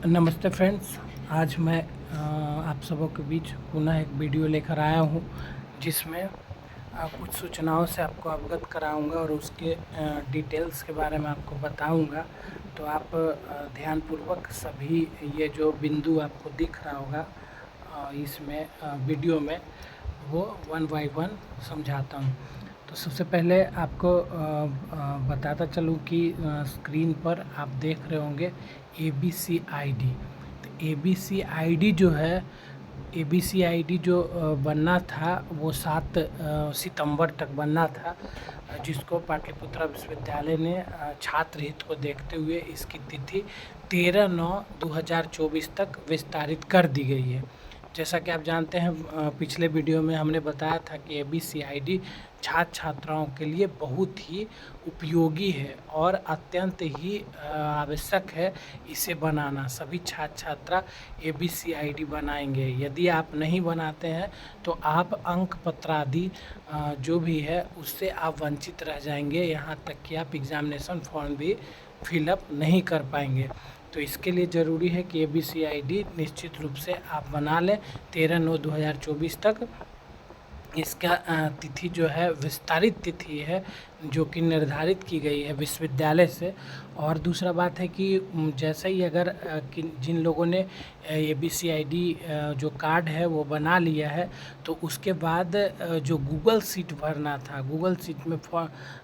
नमस्ते फ्रेंड्स। आज मैं आप सबों के बीच पुनः एक वीडियो लेकर आया हूं, जिसमें कुछ सूचनाओं से आपको अवगत कराऊंगा और उसके डिटेल्स के बारे में आपको बताऊंगा। तो आप ध्यानपूर्वक सभी ये जो बिंदु आपको दिख रहा होगा इसमें वीडियो में, वो वन बाय वन समझाता हूं। तो सबसे पहले आपको बताता चलूं कि स्क्रीन पर आप देख रहे होंगे ABCID। तो ABCID जो है, ABCID जो बनना था वो 7 सितंबर तक बनना था, जिसको पाटलिपुत्रा विश्वविद्यालय ने छात्र हित को देखते हुए इसकी तिथि 13/9/2024 तक विस्तारित कर दी गई है। जैसा कि आप जानते हैं, पिछले वीडियो में हमने बताया था कि ABCID छात्र छात्राओं के लिए बहुत ही उपयोगी है और अत्यंत ही आवश्यक है इसे बनाना। सभी छात्र छात्रा ABCID बनाएंगे। यदि आप नहीं बनाते हैं तो आप अंक पत्र आदि जो भी है उससे आप वंचित रह जाएंगे, यहाँ तक कि आप एग्ज़ामिनेशन फॉर्म भी फिलअप नहीं कर पाएंगे। तो इसके लिए ज़रूरी है कि ABCID निश्चित रूप से आप बना लें 13/9/2024 तक। इसका तिथि जो है विस्तारित तिथि है, जो कि निर्धारित की गई है विश्वविद्यालय से। और दूसरा बात है कि जैसे ही अगर जिन लोगों ने ABCID जो कार्ड है वो बना लिया है, तो उसके बाद जो गूगल सीट भरना था, गूगल सीट में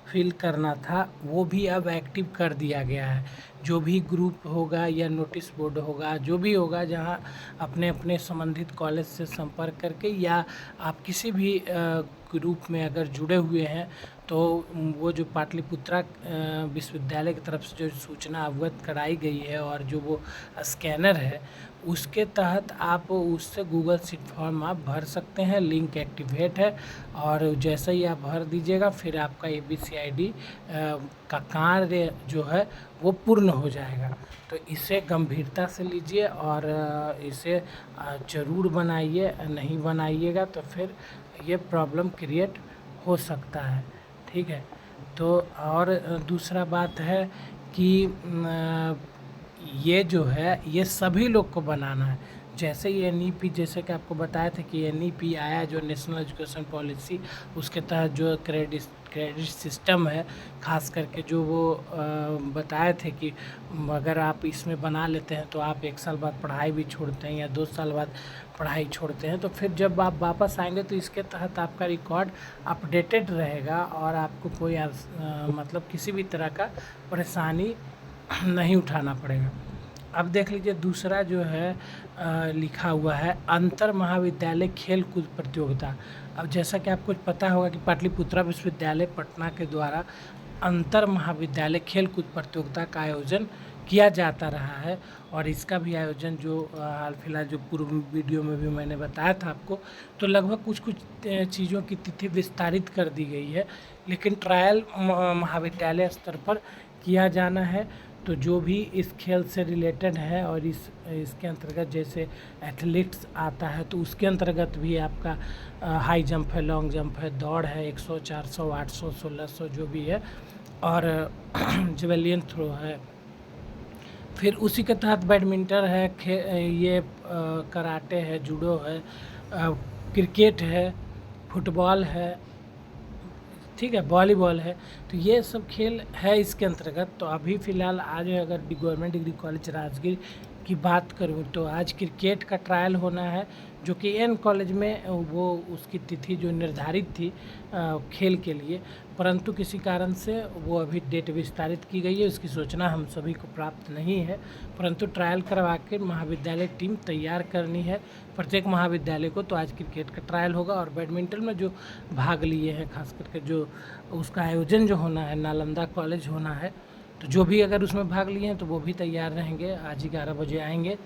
फिल करना था, वो भी अब एक्टिव कर दिया गया है। जो भी ग्रुप होगा या नोटिस बोर्ड होगा, जो भी होगा, जहां अपने अपने संबंधित कॉलेज से संपर्क करके या आप किसी भी ग्रुप में अगर जुड़े हुए हैं, तो वो जो पाटलिपुत्रा विश्वविद्यालय की तरफ से जो सूचना अवगत कराई गई है और जो वो स्कैनर है, उसके तहत आप उससे गूगल सीट फॉर्म आप भर सकते हैं। लिंक एक्टिवेट है और जैसे ही आप भर दीजिएगा, फिर आपका ABCID का कार्य जो है वो पूर्ण हो जाएगा। तो इसे गंभीरता से लीजिए और इसे ज़रूर बनाइए। नहीं बनाइएगा तो फिर ये प्रॉब्लम क्रिएट हो सकता है, ठीक है। तो और दूसरा बात है कि ये जो है ये सभी लोग को बनाना है। जैसे ही NEP, जैसे कि आपको बताया था कि NEP आया, जो नेशनल एजुकेशन पॉलिसी, उसके तहत जो क्रेडिट सिस्टम है, ख़ास करके जो वो बताए थे कि अगर आप इसमें बना लेते हैं तो आप 1 साल बाद पढ़ाई भी छोड़ते हैं या 2 साल बाद पढ़ाई छोड़ते हैं, तो फिर जब आप वापस आएंगे तो इसके तहत आपका रिकॉर्ड अपडेटेड रहेगा और आपको कोई मतलब किसी भी तरह का परेशानी नहीं उठाना पड़ेगा। अब देख लीजिए, दूसरा जो है लिखा हुआ है अंतर महाविद्यालय खेल कूद प्रतियोगिता। अब जैसा कि आपको पता होगा कि पाटलिपुत्रा विश्वविद्यालय पटना के द्वारा अंतर महाविद्यालय खेल कूद प्रतियोगिता का आयोजन किया जाता रहा है, और इसका भी आयोजन जो हाल फिलहाल जो पूर्व वीडियो में भी मैंने बताया था आपको, तो लगभग कुछ चीज़ों की तिथि विस्तारित कर दी गई है, लेकिन ट्रायल महाविद्यालय स्तर पर किया जाना है। तो जो भी इस खेल से रिलेटेड है और इसके अंतर्गत जैसे एथलेटिक्स आता है, तो उसके अंतर्गत भी आपका हाई जंप है, लॉन्ग जंप है, दौड़ है, 100, 400, 800, 1600 जो भी है, और जेवलिन थ्रो है। फिर उसी के तहत बैडमिंटन है, ये कराटे है, जूडो है, क्रिकेट है, फुटबॉल है, ठीक है, वॉलीबॉल है। तो ये सब खेल है इसके अंतर्गत। तो अभी फ़िलहाल आज अगर गवर्नमेंट डिग्री कॉलेज राजगीर की बात करूँ तो आज क्रिकेट का ट्रायल होना है, जो कि एन कॉलेज में वो उसकी तिथि जो निर्धारित थी खेल के लिए, परंतु किसी कारण से वो अभी डेट विस्तारित की गई है। उसकी सूचना हम सभी को प्राप्त नहीं है, परंतु ट्रायल करवा के महाविद्यालय टीम तैयार करनी है प्रत्येक महाविद्यालय को। तो आज क्रिकेट का ट्रायल होगा, और बैडमिंटन में जो भाग लिए हैं, खास करके जो उसका आयोजन जो होना है नालंदा कॉलेज होना है, तो जो भी अगर उसमें भाग लिए हैं तो वो भी तैयार रहेंगे, आज 11 बजे आएंगे।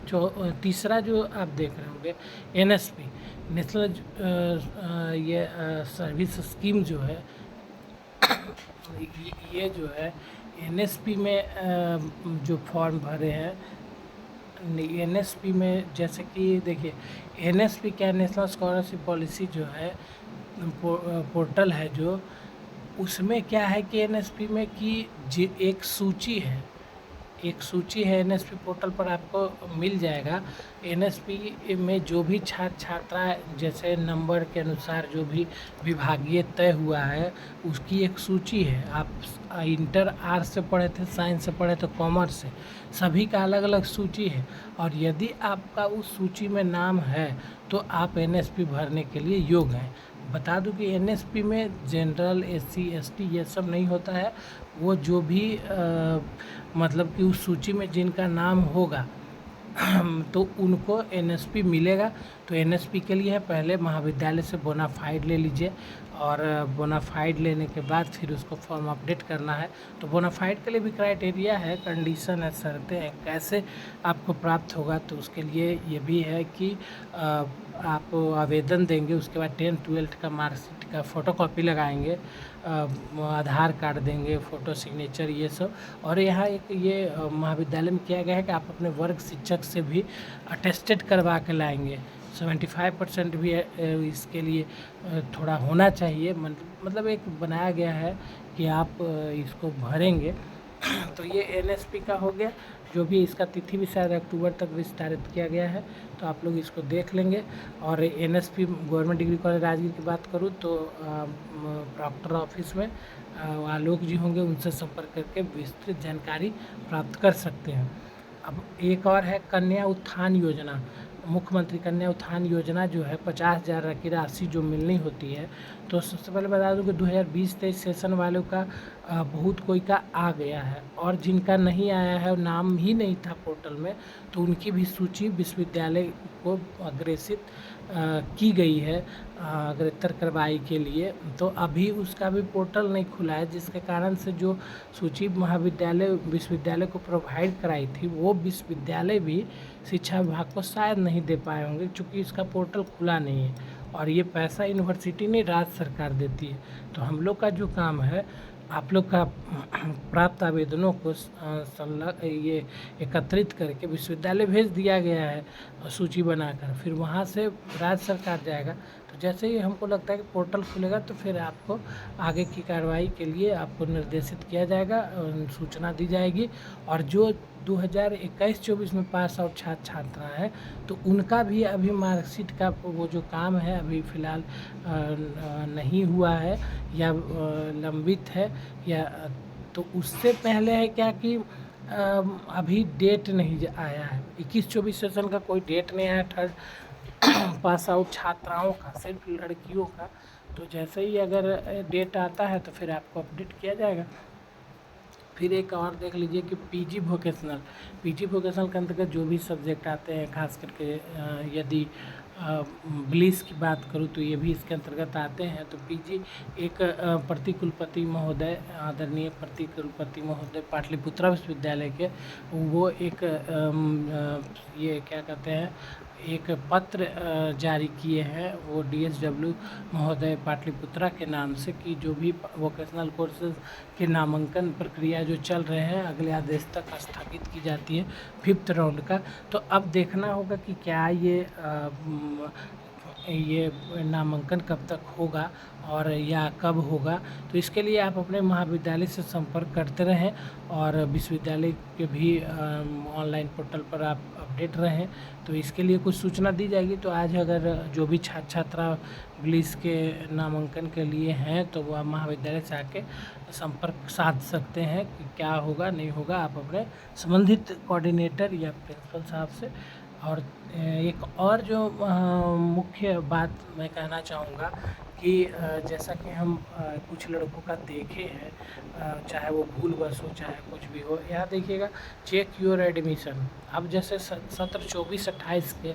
जो तीसरा जो आप देख रहे होंगे NSP, नेशनल ये सर्विस स्कीम जो है, ये जो है NSP में जो फॉर्म भरे हैं, NSP में जैसे कि देखिए, NSP क्या, नेशनल स्कॉलरशिप पॉलिसी जो है पोर्टल है, जो उसमें क्या है कि NSP में कि एक सूची है एक सूची है एनएसपी पोर्टल पर आपको मिल जाएगा। एनएसपी में जो भी छात्र छात्रा जैसे नंबर के अनुसार जो भी विभागीय तय हुआ है उसकी एक सूची है। आप इंटर आर्ट्स से पढ़े थे, साइंस से पढ़े तो कॉमर्स से, सभी का अलग अलग सूची है। और यदि आपका उस सूची में नाम है तो आप एनएसपी भरने के लिए योग्य हैं। बता दूं कि एनएसपी में जनरल, एससी, एसटी ये सब नहीं होता है। वो जो भी मतलब कि उस सूची में जिनका नाम होगा तो उनको एनएसपी मिलेगा। तो एनएसपी के लिए पहले महाविद्यालय से बोनाफाइड ले लीजिए, और बोनाफाइड लेने के बाद फिर उसको फॉर्म अपडेट करना है। तो बोनाफाइड के लिए भी क्राइटेरिया है, कंडीशन है, शर्तें हैं कैसे आपको प्राप्त होगा। तो उसके लिए ये भी है कि आप आवेदन देंगे, उसके बाद 10th-12th का मार्कशीट का फ़ोटोकॉपी लगाएंगे, आधार कार्ड देंगे, फ़ोटो सिग्नेचर ये सब। और यहाँ एक ये महाविद्यालय में किया गया है कि आप अपने वर्ग शिक्षक से भी अटेस्टेड करवा के लाएंगे। 75% भी इसके लिए थोड़ा होना चाहिए, मतलब एक बनाया गया है कि आप इसको भरेंगे। तो ये एनएसपी का हो गया। जो भी इसका तिथि भी शायद अक्टूबर तक विस्तारित किया गया है, तो आप लोग इसको देख लेंगे। और NSP government degree college Rajgir की बात करूँ तो प्रॉक्टर ऑफिस में आलोक जी होंगे, उनसे संपर्क करके विस्तृत जानकारी प्राप्त कर सकते हैं। अब एक और है कन्या उत्थान योजना। मुख्यमंत्री कन्या उत्थान योजना जो है 50,000 की राशि जो मिलनी होती है। तो सबसे पहले बता दूं कि 2020-23 सेशन वालों का बहुत कोई का आ गया है, और जिनका नहीं आया है और नाम ही नहीं था पोर्टल में, तो उनकी भी सूची विश्वविद्यालय को अग्रेसित की गई है अग्रेतर कार्रवाई के लिए। तो अभी उसका भी पोर्टल नहीं खुला है, जिसके कारण से जो सूची महाविद्यालय विश्वविद्यालय को प्रोवाइड कराई थी वो विश्वविद्यालय भी शिक्षा विभाग को शायद नहीं दे पाए होंगे, क्योंकि इसका पोर्टल खुला नहीं है। और ये पैसा यूनिवर्सिटी नहीं, राज्य सरकार देती है। तो हम लोग का जो काम है, आप लोग का प्राप्त आवेदनों को ये एकत्रित करके विश्वविद्यालय भेज दिया गया है सूची बनाकर, फिर वहाँ से राज्य सरकार जाएगा। तो जैसे ही हमको लगता है कि पोर्टल खुलेगा तो फिर आपको आगे की कार्रवाई के लिए आपको निर्देशित किया जाएगा, सूचना दी जाएगी। और जो 2021-24 में पास आउट छात्र छात्रा हैं तो उनका भी अभी मार्कशीट का वो जो काम है अभी फ़िलहाल नहीं हुआ है या लंबित है, या तो उससे पहले है क्या कि अभी डेट नहीं आया है। 21-24 सेशन का कोई डेट नहीं आया थर्ड पास आउट छात्राओं का, सिर्फ लड़कियों का। तो जैसे ही अगर डेट आता है तो फिर आपको अपडेट किया जाएगा। फिर एक और देख लीजिए कि पीजी वोकेशनल के अंतर्गत जो भी सब्जेक्ट आते हैं, खास करके यदि ब्लिस की बात करूँ तो ये भी इसके अंतर्गत आते हैं। तो पीजी एक प्रतिकुलपति महोदय, आदरणीय प्रतिकुलपति महोदय पाटलिपुत्रा विश्वविद्यालय के, वो एक ये क्या कहते हैं, एक पत्र जारी किए हैं वो डीएसडब्ल्यू महोदय पाटलिपुत्रा के नाम से, कि जो भी वोकेशनल कोर्सेज के नामांकन प्रक्रिया जो चल रहे हैं अगले आदेश तक स्थगित की जाती है 5th राउंड का। तो अब देखना होगा कि क्या ये नामांकन कब तक होगा और या कब होगा। तो इसके लिए आप अपने महाविद्यालय से संपर्क करते रहें, और विश्वविद्यालय के भी ऑनलाइन पोर्टल पर आप अपडेट रहें। तो इसके लिए कुछ सूचना दी जाएगी। तो आज अगर जो भी छात्र छात्रा इंग्लिश के नामांकन के लिए हैं तो वो आप महाविद्यालय से आके संपर्क साध सकते हैं कि क्या होगा नहीं होगा, आप अपने संबंधित कोऑर्डिनेटर या प्रिंसिपल साहब से। और एक और जो मुख्य बात मैं कहना चाहूँगा कि जैसा कि हम कुछ लड़कों का देखे हैं, चाहे वो भूलवश हो चाहे कुछ भी हो, यहाँ देखिएगा चेक योर एडमिशन। अब जैसे सत्र 24-28 के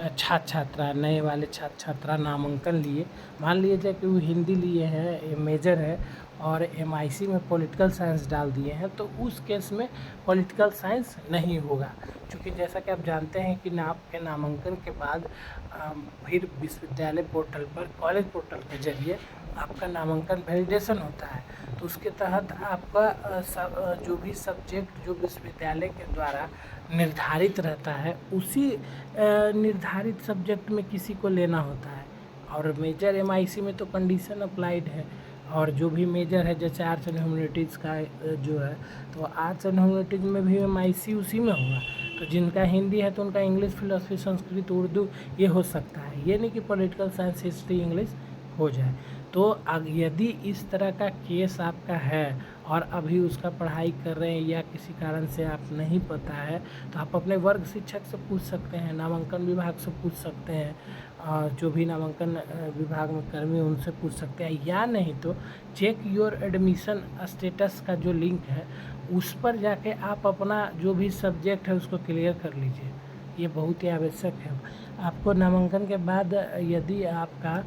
छात्र छात्रा, नए वाले छात्र छात्रा नामांकन लिए, मान लीजिए कि वो हिंदी लिए हैं, मेजर है, और एमआईसी में पॉलिटिकल साइंस डाल दिए हैं, तो उस केस में पॉलिटिकल साइंस नहीं होगा। क्योंकि जैसा कि आप जानते हैं कि आपके नामांकन के बाद फिर विश्वविद्यालय पोर्टल पर, कॉलेज पोर्टल के जरिए आपका नामांकन वैलिडेशन होता है। तो उसके तहत आपका जो भी सब्जेक्ट जो विश्वविद्यालय के द्वारा निर्धारित रहता है, उसी निर्धारित सब्जेक्ट में किसी को लेना होता है। और मेजर एमआईसी में तो कंडीशन अप्लाइड है, और जो भी मेजर है जैसे आर्ट्स एंड ह्यूमैनिटीज़ का जो है, तो आर्ट्स एंड ह्यूमैनिटीज़ में भी MIC उसी में होगा। तो जिनका हिंदी है तो उनका इंग्लिश, फिलोसफी, संस्कृत, उर्दू ये हो सकता है। ये नहीं कि पॉलिटिकल साइंस, हिस्ट्री, इंग्लिश हो जाए। तो यदि इस तरह का केस आपका है और अभी उसका पढ़ाई कर रहे हैं या किसी कारण से आप नहीं पता है, तो आप अपने वर्ग शिक्षक से पूछ सकते हैं, नामांकन विभाग से पूछ सकते हैं, जो भी नामांकन विभाग में कर्मी उनसे पूछ सकते हैं, या नहीं तो चेक योर एडमिशन स्टेटस का जो लिंक है उस पर जाके आप अपना जो भी सब्जेक्ट है उसको क्लियर कर लीजिए। ये बहुत ही आवश्यक है। आपको नामांकन के बाद यदि आपका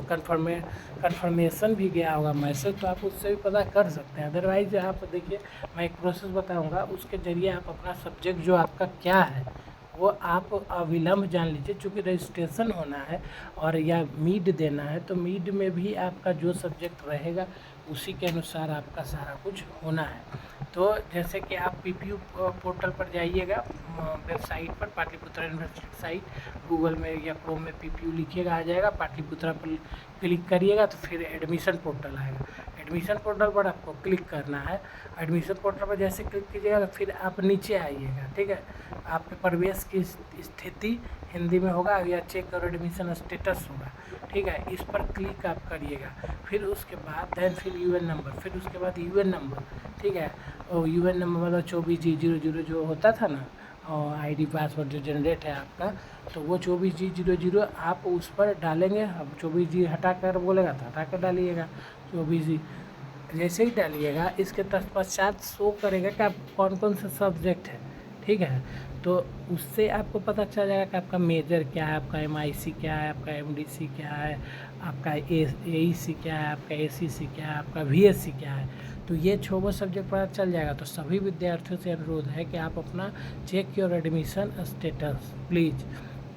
कन्फर्मेशन भी गया होगा मैसेज, तो आप उससे भी पता कर सकते हैं। अदरवाइज आप देखिए, मैं एक प्रोसेस बताऊंगा, उसके ज़रिए आप अपना सब्जेक्ट जो आपका क्या है वो आप अविलंब जान लीजिए। चूँकि रजिस्ट्रेशन होना है और या मीड देना है, तो मीड में भी आपका जो सब्जेक्ट रहेगा उसी के अनुसार आपका सारा कुछ होना है। तो जैसे कि आप PPU पोर्टल पर जाइएगा, वेबसाइट पर, पाटलिपुत्रा यूनिवर्सिटी साइट, गूगल में या क्रोम में PPU लिखिएगा, आ जाएगा। पाटलिपुत्रा पर क्लिक करिएगा तो फिर एडमिशन पोर्टल आएगा। एडमिशन पोर्टल पर आपको क्लिक करना है। एडमिशन पोर्टल पर जैसे क्लिक कीजिएगा तो फिर आप नीचे आइएगा, ठीक है। आपके प्रवेश की स्थिति हिंदी में होगा या चेक और एडमिशन स्टेटस होगा, ठीक है। इस पर क्लिक आप करिएगा। फिर उसके बाद देन फिर UN नंबर, फिर उसके बाद UN नंबर, ठीक है। और UN नंबर मतलब 24G00 जो होता था ना, और ID पासवर्ड जो जनरेट है आपका, तो वो 24G00 आप उस पर डालेंगे। अब 24G हटा कर बोलेगा तो हटा कर डालिएगा 24G। जैसे ही डालिएगा इसके तत्पश्चात शो करेगा कि आप कौन कौन सा सब्जेक्ट है, ठीक है। तो उससे आपको पता चल जाएगा कि आपका मेजर क्या है, आपका MIC क्या है, आपका MDC क्या है, आपका AEC क्या है, आपका ACC क्या है, आपका VSC क्या है। तो ये 6 सब्जेक्ट पता चल जाएगा। तो सभी विद्यार्थियों से अनुरोध है कि आप अपना check your admission status please.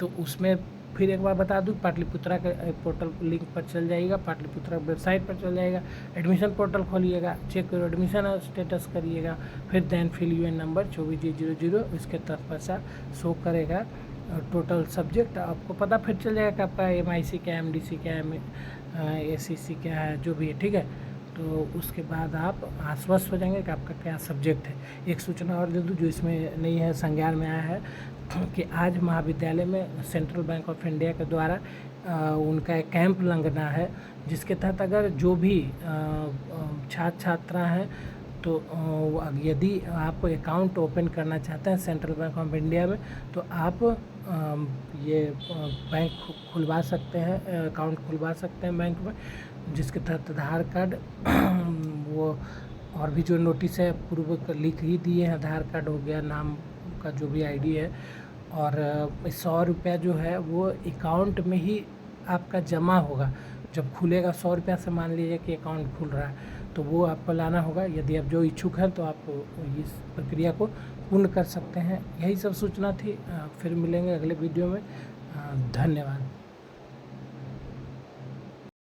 तो उसमें फिर एक बार बता दूं, पाटलिपुत्रा के पोर्टल लिंक पर चल जाइएगा, पाटलिपुत्रा वेबसाइट पर चल जाएगा, एडमिशन पोर्टल खोलिएगा, चेक करो एडमिशन स्टेटस करिएगा, फिर then fill UN number 24G00, इसके तत्पश्चात शो करेगा टोटल सब्जेक्ट। आपको पता फिर चल जाएगा कि आपका MIC क्या है, MDC क्या है, ACC क्या है, जो भी है, ठीक है। तो उसके बाद आप आश्वस्त हो जाएंगे कि आपका क्या सब्जेक्ट है। एक सूचना और दे दूँ जो इसमें नहीं है, संज्ञान में आया है कि आज महाविद्यालय में सेंट्रल बैंक ऑफ इंडिया के द्वारा उनका एक कैंप लगना है, जिसके तहत अगर जो भी छात्र छात्रा हैं तो यदि आप अकाउंट ओपन करना चाहते हैं सेंट्रल बैंक ऑफ इंडिया में, तो आप ये बैंक खुलवा सकते हैं, अकाउंट खुलवा सकते हैं बैंक में, जिसके तहत आधार कार्ड वो और भी जो नोटिस है पूर्व लिख ही दिए हैं। आधार कार्ड हो गया, नाम का जो भी ID है, और 100 रुपया जो है वो अकाउंट में ही आपका जमा होगा। जब खुलेगा 100 रुपया से मान लीजिए कि अकाउंट खुल रहा है, तो वो आपको लाना होगा। यदि आप जो इच्छुक हैं तो आप इस प्रक्रिया को पूर्ण कर सकते हैं। यही सब सूचना थी। फिर मिलेंगे अगले वीडियो में। धन्यवाद।